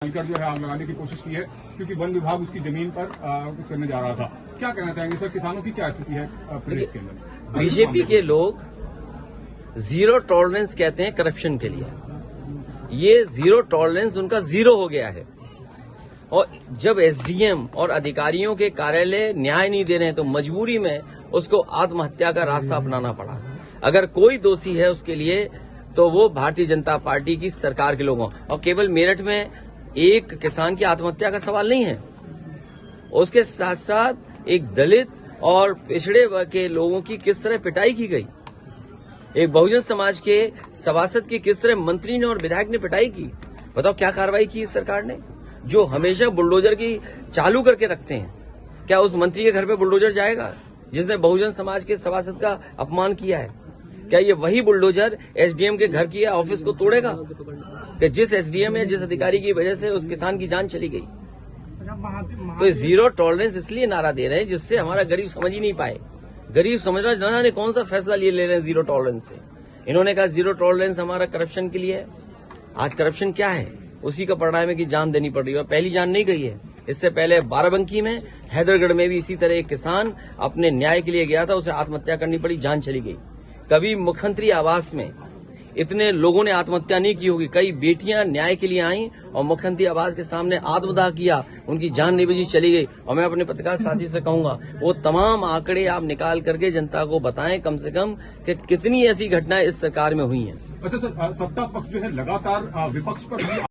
मिलकर जो है आग लगाने की कोशिश की है, क्योंकि वन विभाग उसकी जमीन पर कुछ करने जा रहा था। क्या कहना चाहेंगे सर, किसानों की क्या स्थिति है प्रदेश के अंदर? बीजेपी के लोग जीरो टॉलरेंस कहते हैं करप्शन के लिए। ये जीरो टॉलरेंस उनका जीरो हो गया है। और जब एसडीएम और अधिकारियों के कार्यालय न्याय नहीं दे रहे हैं तो मजबूरी में उसको आत्महत्या का रास्ता अपनाना पड़ा। अगर कोई दोषी है उसके लिए तो वो भारतीय जनता पार्टी की सरकार के लोगों, और केवल मेरठ में एक किसान की आत्महत्या का सवाल नहीं है, उसके साथ साथ एक दलित और पिछड़े वर्ग के लोगों की किस तरह पिटाई की गई, एक बहुजन समाज के सभासद की किस तरह मंत्री ने और विधायक ने पिटाई की। बताओ क्या कार्रवाई की इस सरकार ने, जो हमेशा बुलडोजर की चालू करके रखते हैं। क्या उस मंत्री के घर पे बुलडोजर जाएगा जिसने बहुजन समाज के सभासद का अपमान किया है? क्या ये वही बुलडोजर एसडीएम के घर की ऑफिस को तोड़ेगा कि जिस एसडीएम या जिस अधिकारी की वजह से उस किसान की जान चली गई? तो जीरो टॉलरेंस इसलिए नारा दे रहे हैं जिससे हमारा गरीब समझ ही नहीं पाए। गरीब समझ रहा ना जाने कौन सा फैसला ले रहे हैं जीरो टॉलरेंस से। इन्होंने कहा जीरो टॉलरेंस हमारा करप्शन के लिए है। आज करप्शन क्या है, उसी का परिणाम है कि जान देनी पड़ रही है। पहली जान नहीं गई है, इससे पहले बाराबंकी में, हैदरगढ़ में भी इसी तरह एक किसान अपने न्याय के लिए गया था, उसे आत्महत्या करनी पड़ी, जान चली गई। कभी मुख्यमंत्री आवास में इतने लोगों ने आत्महत्या नहीं की होगी। कई बेटियां न्याय के लिए आईं और मुख्यमंत्री आवास के सामने आत्मदाह किया, उनकी जान नहीं बची, चली गई। और मैं अपने पत्रकार साथी से कहूंगा वो तमाम आंकड़े आप निकाल करके जनता को बताएं कम से कम कि कितनी ऐसी घटनाएं इस सरकार में हुई हैं। अच्छा सर, सत्ता पक्ष जो है लगातार विपक्ष पर